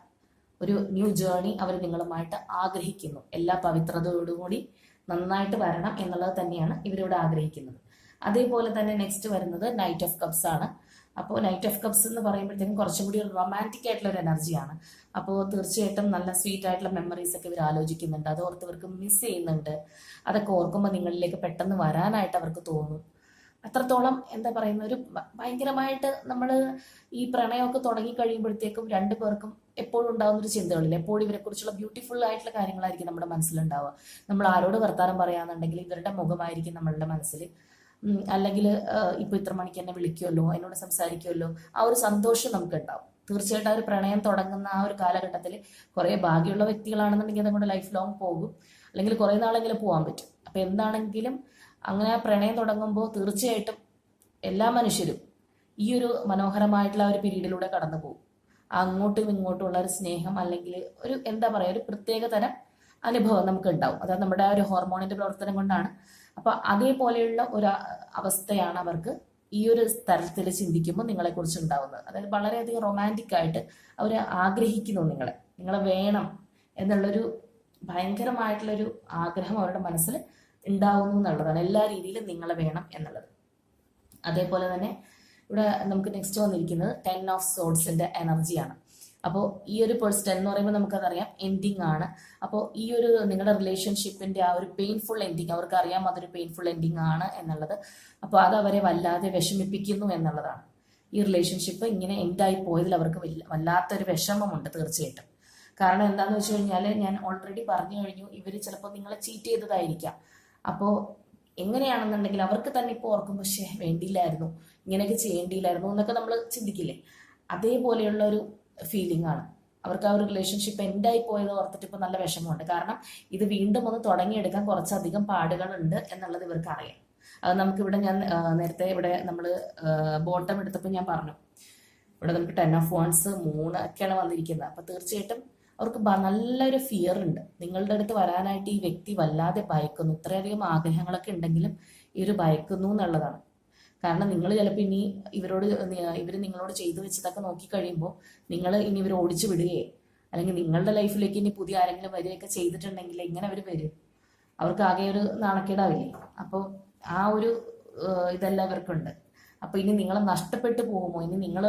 ഒരു ന്യൂ ജേർണി അവർ നിങ്ങളുമായിട്ട് ആഗ്രഹിക്കുന്നു. എല്ലാ പവിത്രതയോടുകൂടി നന്നായിട്ട് വരണം എന്നുള്ളത് തന്നെയാണ് ഇവരിവിടെ ആഗ്രഹിക്കുന്നത്. അതേപോലെ തന്നെ നെക്സ്റ്റ് വരുന്നത് നൈറ്റ് ഓഫ് കപ്സ് ആണ്. അപ്പോൾ നൈറ്റ് ഓഫ് കപ്സ് എന്ന് പറയുമ്പോഴത്തേക്കും കുറച്ചും കൂടി ഒരു റൊമാൻറ്റിക് ആയിട്ടുള്ള ഒരു എനർജിയാണ്. അപ്പോൾ തീർച്ചയായിട്ടും നല്ല സ്വീറ്റ് ആയിട്ടുള്ള മെമ്മറീസ് ഒക്കെ ഇവർ ആലോചിക്കുന്നുണ്ട്, അത് ഓർത്ത് ഇവർക്ക് മിസ് ചെയ്യുന്നുണ്ട്. അതൊക്കെ ഓർക്കുമ്പോൾ നിങ്ങളിലേക്ക് പെട്ടെന്ന് വരാനായിട്ട് അവർക്ക് തോന്നും. അത്രത്തോളം എന്താ പറയുന്ന ഒരു ഭയങ്കരമായിട്ട് നമ്മൾ ഈ പ്രണയമൊക്കെ തുടങ്ങി കഴിയുമ്പോഴത്തേക്കും രണ്ടു പേർക്കും എപ്പോഴും ഉണ്ടാകുന്ന ഒരു ചിന്തകളില്ല, എപ്പോഴും ഇവരെ കുറിച്ചുള്ള ബ്യൂട്ടിഫുൾ ആയിട്ടുള്ള കാര്യങ്ങളായിരിക്കും നമ്മുടെ മനസ്സിലുണ്ടാവുക. നമ്മൾ ആരോട് വർത്താനം പറയാന്നുണ്ടെങ്കിൽ ഇവരുടെ മുഖമായിരിക്കും നമ്മളുടെ മനസ്സിൽ. അല്ലെങ്കിൽ ഇപ്പോൾ ഇത്ര മണിക്ക് എന്നെ വിളിക്കുമല്ലോ, എന്നോട് സംസാരിക്കുമല്ലോ, ആ ഒരു സന്തോഷം നമുക്ക് ഉണ്ടാവും. തീർച്ചയായിട്ടും ആ ഒരു പ്രണയം തുടങ്ങുന്ന ആ ഒരു കാലഘട്ടത്തിൽ കുറേ ഭാഗ്യമുള്ള വ്യക്തികളാണെന്നുണ്ടെങ്കിൽ അതുകൊണ്ട് ലൈഫ് ലോങ് പോകും, അല്ലെങ്കിൽ കുറേ നാളെങ്കിലും പോകാൻ പറ്റും. അപ്പം എന്താണെങ്കിലും അങ്ങനെ ആ പ്രണയം തുടങ്ങുമ്പോൾ തീർച്ചയായിട്ടും എല്ലാ മനുഷ്യരും ഈ ഒരു മനോഹരമായിട്ടുള്ള ഒരു പീരീഡിലൂടെ കടന്നു പോകും. അങ്ങോട്ടും ഇങ്ങോട്ടും ഉള്ള ഒരു സ്നേഹം അല്ലെങ്കിൽ ഒരു എന്താ പറയുക, ഒരു പ്രത്യേക തരം അനുഭവം നമുക്ക് ഉണ്ടാവും. അതായത് നമ്മുടെ ആ ഒരു ഹോർമോണിന്റെ പ്രവർത്തനം കൊണ്ടാണ്. അപ്പൊ അതേപോലെയുള്ള ഒരു അവസ്ഥയാണ് അവർക്ക് ഈ ഒരു തരത്തിൽ ചിന്തിക്കുമ്പോൾ നിങ്ങളെക്കുറിച്ച് ഉണ്ടാവുന്നത്. അതായത് വളരെയധികം റൊമാൻറ്റിക് ആയിട്ട് അവർ ആഗ്രഹിക്കുന്നു നിങ്ങളെ വേണം എന്നുള്ളൊരു ഭയങ്കരമായിട്ടുള്ളൊരു ആഗ്രഹം അവരുടെ മനസ്സിൽ ഉണ്ടാവുന്നു എന്നുള്ളതാണ്. എല്ലാ രീതിയിലും നിങ്ങളെ വേണം എന്നുള്ളത്. അതേപോലെ തന്നെ ഇവിടെ നമുക്ക് നെക്സ്റ്റ് വന്നിരിക്കുന്നത് 10 ഓഫ് സോഡ്സിന്റെ എനർജിയാണ്. അപ്പോൾ ഈ ഒരു പേഴ്സൺ എന്ന് പറയുമ്പോൾ നമുക്കതറിയാം എൻഡിങ് ആണ്. അപ്പോൾ ഈ ഒരു നിങ്ങളുടെ റിലേഷൻഷിപ്പിന്റെ ആ ഒരു പെയിൻഫുൾ എൻഡിങ് അവർക്ക് അറിയാം, അതൊരു പെയിൻഫുൾ എൻഡിങ് ആണ് എന്നുള്ളത്. അപ്പോൾ അത് അവരെ വല്ലാതെ വിഷമിപ്പിക്കുന്നു എന്നുള്ളതാണ്. ഈ റിലേഷൻഷിപ്പ് ഇങ്ങനെ എൻഡായി പോയതിൽ അവർക്ക് വല്ലാത്തൊരു വിഷമമുണ്ട് തീർച്ചയായിട്ടും. കാരണം എന്താണെന്ന് വെച്ച് കഴിഞ്ഞാൽ ഞാൻ ഓൾറെഡി പറഞ്ഞു കഴിഞ്ഞു, ഇവർ ചിലപ്പോൾ നിങ്ങളെ ചീറ്റ് ചെയ്തതായിരിക്കാം. അപ്പോൾ എങ്ങനെയാണെന്നുണ്ടെങ്കിൽ അവർക്ക് തന്നെ ഇപ്പോൾ ഓർക്കും, പക്ഷേ വേണ്ടിയില്ലായിരുന്നു, ഇങ്ങനെയൊക്കെ ചെയ്യേണ്ടിയില്ലായിരുന്നു എന്നൊക്കെ നമ്മൾ ചിന്തിക്കില്ലേ, അതേപോലെയുള്ള ഒരു ഫീലിംഗ് ആണ് അവർക്ക്. ആ ഒരു റിലേഷൻഷിപ്പ് എൻഡായി പോയത് ഓർത്തിട്ട് ഇപ്പോൾ നല്ല വിഷമമുണ്ട്. കാരണം ഇത് വീണ്ടും ഒന്ന് തുടങ്ങിയെടുക്കാൻ കുറച്ചധികം പാടുകളുണ്ട് എന്നുള്ളത് ഇവർക്ക് അറിയാം. അത് നമുക്കിവിടെ ഞാൻ നേരത്തെ ഇവിടെ നമ്മൾ ബോട്ടം എടുത്തപ്പോൾ ഞാൻ പറഞ്ഞു, ഇവിടെ നമുക്ക് 10 ഓഫ് വാൺസ് 3 ഒക്കെയാണ് വന്നിരിക്കുന്നത്. അപ്പോൾ തീർച്ചയായിട്ടും അവർക്ക് നല്ലൊരു ഫിയർ ഉണ്ട്. നിങ്ങളുടെ അടുത്ത് വരാനായിട്ട് ഈ വ്യക്തി വല്ലാതെ ഭയക്കുന്നു. ഇത്രയധികം ആഗ്രഹങ്ങളൊക്കെ ഉണ്ടെങ്കിലും ഇവർ ഭയക്കുന്നു എന്നുള്ളതാണ്. കാരണം നിങ്ങൾ ചിലപ്പോൾ ഇനി ഇവർ നിങ്ങളോട് ചെയ്തു വെച്ചതൊക്കെ നോക്കിക്കഴിയുമ്പോൾ നിങ്ങൾ ഇനി ഇവർ ഓടിച്ചു വിടുകയോ അല്ലെങ്കിൽ നിങ്ങളുടെ ലൈഫിലേക്ക് ഇനി പുതിയ ആരെങ്കിലും വരികയൊക്കെ ചെയ്തിട്ടുണ്ടെങ്കിൽ എങ്ങനെ അവർ വരും? അവർക്ക് ആകെ ഒരു നാണക്കേടാവില്ലേ? അപ്പോൾ ആ ഒരു ഇതെല്ലാം ഇവർക്കുണ്ട്. അപ്പോൾ ഇനി നിങ്ങളെ നഷ്ടപ്പെട്ടു പോകുമോ, ഇനി നിങ്ങൾ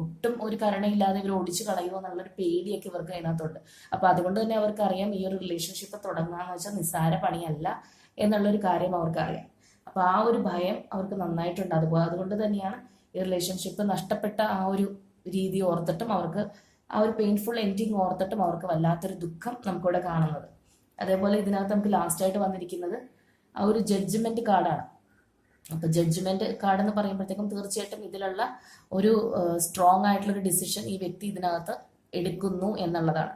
ഒട്ടും ഒരു കരുണയില്ലാതെ ഇവർ ഓടിച്ചു കളയുമോ എന്നുള്ളൊരു പേടിയൊക്കെ ഇവർക്ക് അതിനകത്തുണ്ട്. അപ്പോൾ അതുകൊണ്ട് തന്നെ അവർക്കറിയാം ഈ ഒരു റിലേഷൻഷിപ്പ് തുടങ്ങാന്ന് വെച്ചാൽ നിസ്സാര പണിയല്ല എന്നുള്ളൊരു കാര്യം അവർക്കറിയാം. അപ്പോൾ ആ ഒരു ഭയം അവർക്ക് നന്നായിട്ടുണ്ട്. അതുകൊണ്ട് തന്നെയാണ് ഈ റിലേഷൻഷിപ്പ് നഷ്ടപ്പെട്ട ആ ഒരു രീതി ഓർത്തിട്ടും അവർക്ക് ആ ഒരു പെയിൻഫുൾ എൻഡിങ് ഓർത്തിട്ടും അവർക്ക് വല്ലാത്തൊരു ദുഃഖം നമുക്കിവിടെ കാണുന്നത്. അതേപോലെ ഇതിനകത്ത് നമുക്ക് ലാസ്റ്റ് ആയിട്ട് വന്നിരിക്കുന്നത് ആ ഒരു ജഡ്ജ്മെന്റ് കാർഡാണ്. അപ്പോൾ ജഡ്ജ്മെന്റ് കാർഡ് എന്ന് പറയുമ്പോഴത്തേക്കും തീർച്ചയായിട്ടും ഇതിലുള്ള ഒരു സ്ട്രോങ് ആയിട്ടുള്ളൊരു ഡിസിഷൻ ഈ വ്യക്തി ഇതിനകത്ത് എടുക്കുന്നു എന്നുള്ളതാണ്.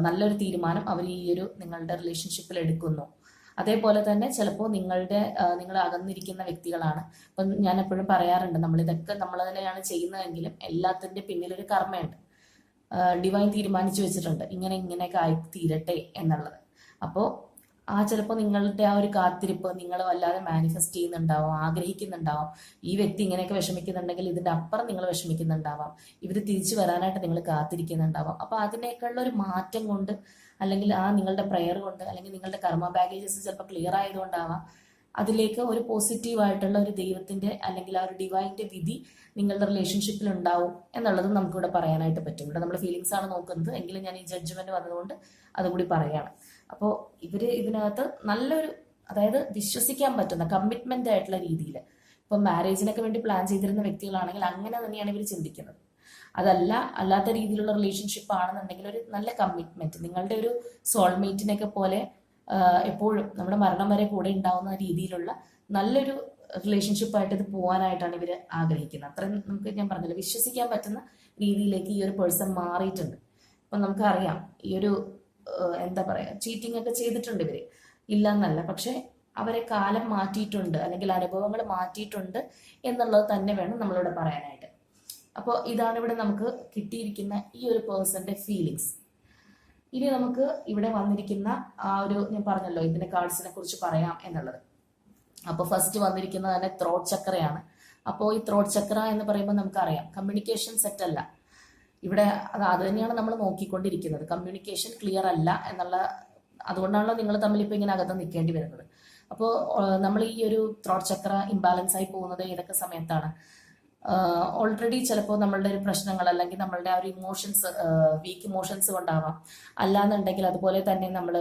നല്ലൊരു തീരുമാനം അവർ ഈ ഒരു നിങ്ങളുടെ റിലേഷൻഷിപ്പിൽ എടുക്കുന്നു. അതേപോലെ തന്നെ ചിലപ്പോൾ നിങ്ങൾ അകന്നിരിക്കുന്ന വ്യക്തികളാണ്. അപ്പം ഞാൻ എപ്പോഴും പറയാറുണ്ട്, നമ്മളിതൊക്കെ നമ്മൾ തന്നെയാണ് ചെയ്യുന്നതെങ്കിലും എല്ലാത്തിൻ്റെ പിന്നിലൊരു കർമ്മയുണ്ട്. ഡിവൈൻ തീരുമാനിച്ചു വെച്ചിട്ടുണ്ട് ഇങ്ങനെയൊക്കെ ആയി തീരട്ടെ എന്നുള്ളത്. അപ്പോൾ ചിലപ്പോൾ നിങ്ങളുടെ ആ ഒരു കാത്തിരിപ്പ് നിങ്ങൾ വല്ലാതെ മാനിഫെസ്റ്റ് ചെയ്യുന്നുണ്ടാവാം, ആഗ്രഹിക്കുന്നുണ്ടാവാം. ഈ വ്യക്തി ഇങ്ങനെയൊക്കെ വിഷമിക്കുന്നുണ്ടെങ്കിൽ ഇതിൻ്റെ അപ്പുറം നിങ്ങൾ വിഷമിക്കുന്നുണ്ടാവാം. ഇവർ തിരിച്ചു വരാനായിട്ട് നിങ്ങൾ കാത്തിരിക്കുന്നുണ്ടാവാം. അപ്പോൾ അതിനേക്കുള്ള ഒരു മാറ്റം കൊണ്ട് അല്ലെങ്കിൽ നിങ്ങളുടെ പ്രയർ കൊണ്ട് അല്ലെങ്കിൽ നിങ്ങളുടെ കർമ്മ ബാഗേജസ് ചിലപ്പോൾ ക്ലിയർ ആയതുകൊണ്ടാവാം അതിലേക്ക് ഒരു പോസിറ്റീവായിട്ടുള്ള ഒരു ദൈവത്തിന്റെ അല്ലെങ്കിൽ ആ ഒരു ഡിവൈൻ്റെ വിധി നിങ്ങളുടെ റിലേഷൻഷിപ്പിൽ ഉണ്ടാവും എന്നുള്ളത് നമുക്കിവിടെ പറയാനായിട്ട് പറ്റും. ഇവിടെ നമ്മൾ ഫീലിങ്സ് ആണ് നോക്കുന്നത്, എങ്കിലും ഞാൻ ഈ ജഡ്ജ്മെന്റ് വന്നതുകൊണ്ട് അതും കൂടി പറയുകയാണ്. അപ്പോൾ ഇതിനകത്ത് നല്ലൊരു, അതായത് വിശ്വസിക്കാൻ പറ്റുന്ന കമ്മിറ്റ്മെന്റ് ആയിട്ടുള്ള രീതിയിൽ, ഇപ്പം മാരേജിനൊക്കെ വേണ്ടി പ്ലാൻ ചെയ്തിരുന്ന വ്യക്തികളാണെങ്കിൽ അങ്ങനെ തന്നെയാണ് ഇവർ ചിന്തിക്കുന്നത്. അല്ലാത്ത രീതിയിലുള്ള റിലേഷൻഷിപ്പ് ആണെന്നുണ്ടെങ്കിൽ ഒരു നല്ല കമ്മിറ്റ്മെന്റ്, നിങ്ങളുടെ ഒരു സോൾമേറ്റിനൊക്കെ പോലെ എപ്പോഴും നമ്മുടെ മരണം വരെ കൂടെ ഉണ്ടാവുന്ന രീതിയിലുള്ള നല്ലൊരു റിലേഷൻഷിപ്പായിട്ട് ഇത് പോകാനായിട്ടാണ് ഇവർ ആഗ്രഹിക്കുന്നത്. അത്രയും നമുക്ക് ഞാൻ പറഞ്ഞല്ലോ, വിശ്വസിക്കാൻ പറ്റുന്ന രീതിയിലേക്ക് ഈ ഒരു പേഴ്സൺ മാറിയിട്ടുണ്ട്. അപ്പം നമുക്കറിയാം ഈ ഒരു എന്താ പറയുക, ചീറ്റിംഗ് ഒക്കെ ചെയ്തിട്ടുണ്ട് ഇവർ, ഇല്ല എന്നല്ല, പക്ഷെ അവരെ കാലം മാറ്റിയിട്ടുണ്ട് അല്ലെങ്കിൽ അനുഭവങ്ങൾ മാറ്റിയിട്ടുണ്ട് എന്നുള്ളത് തന്നെ വേണം നമ്മളിവിടെ പറയാനായിട്ട്. അപ്പോൾ ഇതാണ് ഇവിടെ നമുക്ക് കിട്ടിയിരിക്കുന്ന ഈ ഒരു പേഴ്സന്റെ ഫീലിങ്സ്. ഇനി നമുക്ക് ഇവിടെ വന്നിരിക്കുന്ന ആ ഒരു, ഞാൻ പറഞ്ഞല്ലോ ഇതിന്റെ കാർഡ്സിനെ കുറിച്ച് പറയാം എന്നുള്ളത്. അപ്പോൾ ഫസ്റ്റ് വന്നിരിക്കുന്നത് തന്നെ ത്രോട്ട് ചക്രയാണ്. അപ്പോൾ ഈ ത്രോട്ട് ചക്ര എന്ന് പറയുമ്പോൾ നമുക്കറിയാം കമ്മ്യൂണിക്കേഷൻ സെറ്റ് അല്ല ഇവിടെ, അത് തന്നെയാണ് നമ്മൾ നോക്കിക്കൊണ്ടിരിക്കുന്നത്. കമ്മ്യൂണിക്കേഷൻ ക്ലിയർ അല്ല എന്നുള്ള, അതുകൊണ്ടാണല്ലോ നിങ്ങൾ തമ്മിൽ ഇപ്പോൾ ഇങ്ങനെ അകത്ത് നിൽക്കേണ്ടി വരുന്നത്. അപ്പോൾ നമ്മൾ ഈ ഒരു ത്രോട്ട് ചക്ര ഇംബാലൻസ് ആയി പോകുന്നത് ഏതൊക്കെ സമയത്താണ്? ഓൾറെഡി ചിലപ്പോൾ നമ്മളുടെ ഒരു പ്രശ്നങ്ങൾ അല്ലെങ്കിൽ നമ്മളുടെ ആ ഒരു ഇമോഷൻസ്, വീക്ക് ഇമോഷൻസ് കൊണ്ടാവാം. അല്ലാന്നുണ്ടെങ്കിൽ അതുപോലെ തന്നെ നമ്മൾ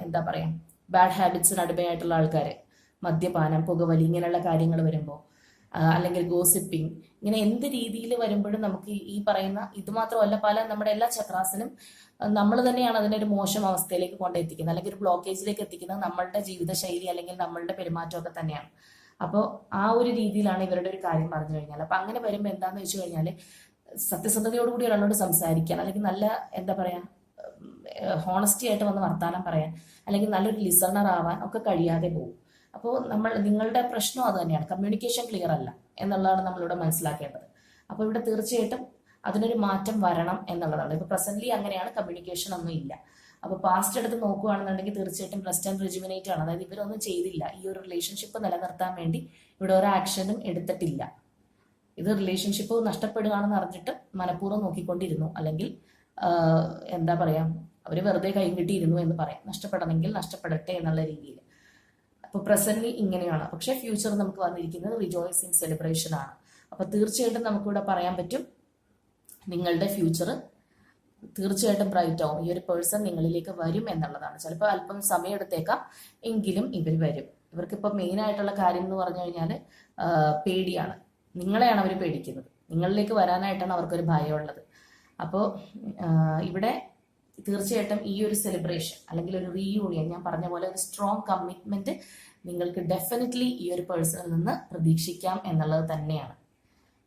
എന്താ പറയുക, ബാഡ് ഹാബിറ്റ്സിന് അടിമയായിട്ടുള്ള ആൾക്കാർ, മദ്യപാനം, പുകവലി, ഇങ്ങനെയുള്ള കാര്യങ്ങൾ വരുമ്പോൾ, അല്ലെങ്കിൽ ഗോസിപ്പിംഗ്, ഇങ്ങനെ എന്ത് രീതിയിൽ വരുമ്പോഴും നമുക്ക് ഈ പറയുന്ന ഇത് മാത്രമല്ല, പല നമ്മുടെ എല്ലാ ചക്രാസിനും നമ്മൾ തന്നെയാണ് അതിനൊരു മോശം അവസ്ഥയിലേക്ക് കൊണ്ടെത്തിക്കുന്നത് അല്ലെങ്കിൽ ഒരു ബ്ലോക്കേജിലേക്ക് എത്തിക്കുന്നത് നമ്മളുടെ ജീവിതശൈലി അല്ലെങ്കിൽ നമ്മളുടെ പെരുമാറ്റമൊക്കെ തന്നെയാണ്. അപ്പോൾ ആ ഒരു രീതിയിലാണ് ഇവരുടെ ഒരു കാര്യം പറഞ്ഞു കഴിഞ്ഞാൽ. അപ്പൊ അങ്ങനെ വരുമ്പോൾ എന്താന്ന് വെച്ച് കഴിഞ്ഞാൽ സത്യസന്ധതയോടുകൂടി ഒരാളോട് സംസാരിക്കാൻ, അല്ലെങ്കിൽ നല്ല എന്താ പറയാ ഹോണസ്റ്റി ആയിട്ട് വന്ന് വർത്താനം പറയാൻ, അല്ലെങ്കിൽ നല്ലൊരു ലിസണർ ആവാൻ ഒക്കെ കഴിയാതെ പോകും. അപ്പോൾ നിങ്ങളുടെ പ്രശ്നം അത് തന്നെയാണ്, കമ്മ്യൂണിക്കേഷൻ ക്ലിയർ അല്ല എന്നുള്ളതാണ് നമ്മളിവിടെ മനസ്സിലാക്കേണ്ടത്. അപ്പോൾ ഇവിടെ തീർച്ചയായിട്ടും അതിനൊരു മാറ്റം വരണം എന്നുള്ളതാണ്. ഇപ്പൊ പ്രസന്റ്ലി അങ്ങനെയാണ്, കമ്മ്യൂണിക്കേഷൻ ഒന്നും ഇല്ല. അപ്പൊ പാസ്റ്റ് എടുത്ത് നോക്കുകയാണെന്നുണ്ടെങ്കിൽ തീർച്ചയായിട്ടും റെസ്റ്റ് ആൻഡ് റിജുവിനേറ്റ് ആണ്. അതായത് ഇവരൊന്നും ചെയ്തില്ല, ഈ ഒരു റിലേഷൻഷിപ്പ് നിലനിർത്താൻ വേണ്ടി ഇവിടെ ഒരു ആക്ഷനും എടുത്തിട്ടില്ല. ഇത് റിലേഷൻഷിപ്പ് നഷ്ടപ്പെടുകയാണെന്ന് അറിഞ്ഞിട്ട് മനഃപൂർവ്വം നോക്കിക്കൊണ്ടിരുന്നു, അല്ലെങ്കിൽ എന്താ പറയാ അവര് വെറുതെ കൈകിട്ടിയിരുന്നു എന്ന് പറയാം. നഷ്ടപ്പെടണമെങ്കിൽ നഷ്ടപ്പെടട്ടെ എന്നുള്ള രീതിയിൽ. അപ്പൊ പ്രസന്റ്ലി ഇങ്ങനെയാണ്. പക്ഷെ ഫ്യൂച്ചർ നമുക്ക് വന്നിരിക്കുന്നത് റിജോയ്സിങ് സെലിബ്രേഷൻ ആണ്. അപ്പൊ തീർച്ചയായിട്ടും നമുക്കിവിടെ പറയാൻ പറ്റും, നിങ്ങളുടെ ഫ്യൂച്ചർ തീർച്ചയായിട്ടും ബ്രൈറ്റ് ആവും. ഈ ഒരു പേഴ്സൺ നിങ്ങളിലേക്ക് വരും എന്നുള്ളതാണ്. ചിലപ്പോൾ അല്പം സമയം എടുത്തേക്കാം, എങ്കിലും ഇവർ വരും. ഇവർക്കിപ്പോൾ മെയിൻ ആയിട്ടുള്ള കാര്യം എന്ന് പറഞ്ഞു കഴിഞ്ഞാൽ പേടിയാണ്. നിങ്ങളെയാണ് അവർ പേടിക്കുന്നത്. നിങ്ങളിലേക്ക് വരാനായിട്ടാണ് അവർക്കൊരു ഭയമുള്ളത്. അപ്പോൾ ഇവിടെ തീർച്ചയായിട്ടും ഈ ഒരു സെലിബ്രേഷൻ അല്ലെങ്കിൽ ഒരു റീയൂണിയൻ, ഞാൻ പറഞ്ഞ പോലെ ഒരു സ്ട്രോങ് കമ്മിറ്റ്മെന്റ് നിങ്ങൾക്ക് ഡെഫിനറ്റ്ലി ഈ ഒരു പേഴ്സണിൽ നിന്ന് പ്രതീക്ഷിക്കാം എന്നുള്ളത് തന്നെയാണ്.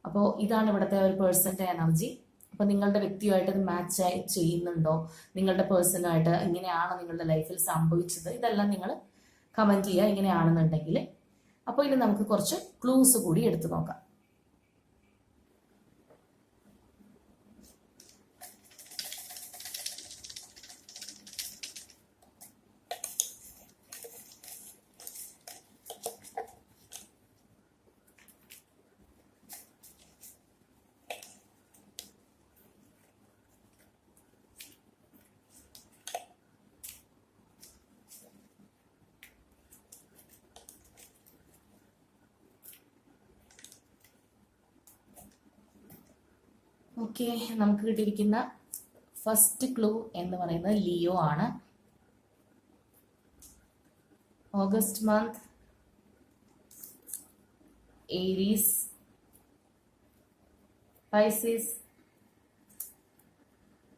അപ്പോൾ ഇതാണ് ഇവിടുത്തെ ഒരു പേഴ്സന്റെ എനർജി. അപ്പൊ നിങ്ങളുടെ വ്യക്തിയുമായിട്ട് ഇത് മാച്ച് ചെയ്യുന്നുണ്ടോ, നിങ്ങളുടെ പേഴ്സണായിട്ട് ഇങ്ങനെയാണ് നിങ്ങളുടെ ലൈഫിൽ സംഭവിച്ചത്, ഇതെല്ലാം നിങ്ങൾ കമന്റ് ചെയ്യുക ഇങ്ങനെയാണെന്നുണ്ടെങ്കിൽ. അപ്പോൾ ഇനി നമുക്ക് കുറച്ച് ക്ലൂസ് കൂടി എടുത്തു നോക്കാം. ഓക്കെ, നമുക്ക് കിട്ടിയിരിക്കുന്ന ഫസ്റ്റ് ക്ലൂ എന്ന് പറയുന്നത് ലിയോ ആണ്. August month Aries, Pisces.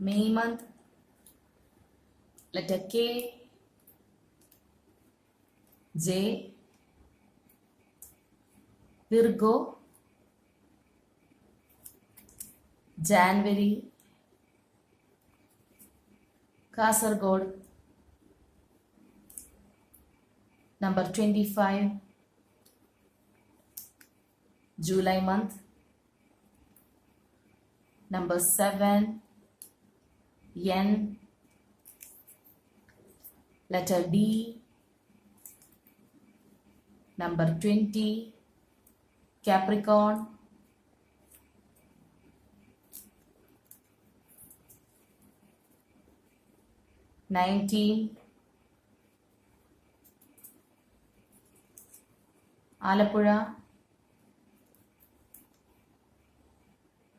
May month letter K, J, Virgo. January Kasaragod. Number 25 July month. Number 7 N. Letter D. Number 20 Capricorn. Alappuzha.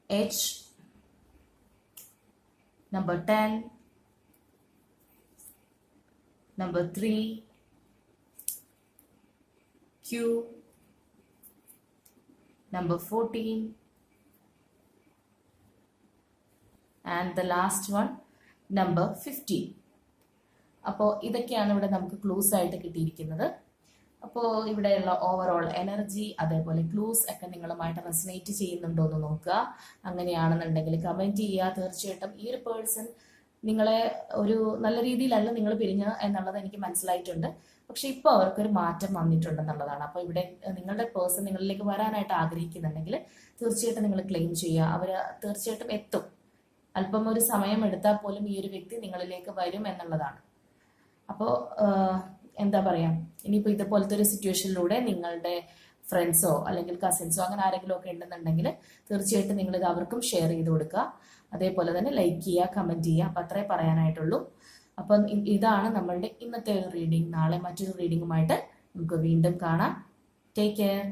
H. Number 10. Number 3 Q. Number 14. And the last one number 15. അപ്പോൾ ഇതൊക്കെയാണ് ഇവിടെ നമുക്ക് clues ആയിട്ട് കിട്ടിയിരിക്കുന്നത്. അപ്പോൾ ഇവിടെയുള്ള overall energy അതേപോലെ clues ഒക്കെ നിങ്ങളുമായിട്ട് റെസനേറ്റ് ചെയ്യുന്നുണ്ടോ എന്ന് നോക്കുക. അങ്ങനെയാണെന്നുണ്ടെങ്കിൽ കമന്റ് ചെയ്യുക. തീർച്ചയായിട്ടും ഈ ഒരു പേഴ്സൺ നിങ്ങളെ ഒരു നല്ല രീതിയിലല്ല നിങ്ങൾ പിരിഞ്ഞ എന്നുള്ളത് എനിക്ക് മനസ്സിലായിട്ടുണ്ട്. പക്ഷെ ഇപ്പോൾ അവർക്കൊരു മാറ്റം വന്നിട്ടുണ്ടെന്നുള്ളതാണ്. അപ്പോൾ ഇവിടെ നിങ്ങളുടെ പേഴ്സൺ നിങ്ങളിലേക്ക് വരാനായിട്ട് ആഗ്രഹിക്കുന്നുണ്ടെങ്കിൽ തീർച്ചയായിട്ടും നിങ്ങൾ ക്ലെയിം ചെയ്യുക. അവർ തീർച്ചയായിട്ടും എത്തും. അല്പം ഒരു സമയം എടുത്താൽ പോലും ഈ ഒരു വ്യക്തി നിങ്ങളിലേക്ക് വരും എന്നുള്ളതാണ്. അപ്പോൾ എന്താ പറയാ, ഇനിയിപ്പോൾ ഇതുപോലത്തെ ഒരു സിറ്റുവേഷനിലൂടെ നിങ്ങളുടെ ഫ്രണ്ട്സോ അല്ലെങ്കിൽ കസിൻസോ അങ്ങനെ ആരെങ്കിലും ഒക്കെ ഉണ്ടെന്നുണ്ടെങ്കിൽ തീർച്ചയായിട്ടും നിങ്ങൾ ഇത് അവർക്കും ഷെയർ ചെയ്ത് കൊടുക്കുക. അതേപോലെ തന്നെ ലൈക്ക് ചെയ്യുക, കമന്റ് ചെയ്യുക. അപ്പം അത്രേ പറയാനായിട്ടുള്ളൂ. അപ്പം ഇതാണ് നമ്മളുടെ ഇന്നത്തെ ഒരു റീഡിംഗ്. നാളെ മറ്റൊരു റീഡിങ്ങുമായിട്ട് നമുക്ക് വീണ്ടും കാണാം. Take care.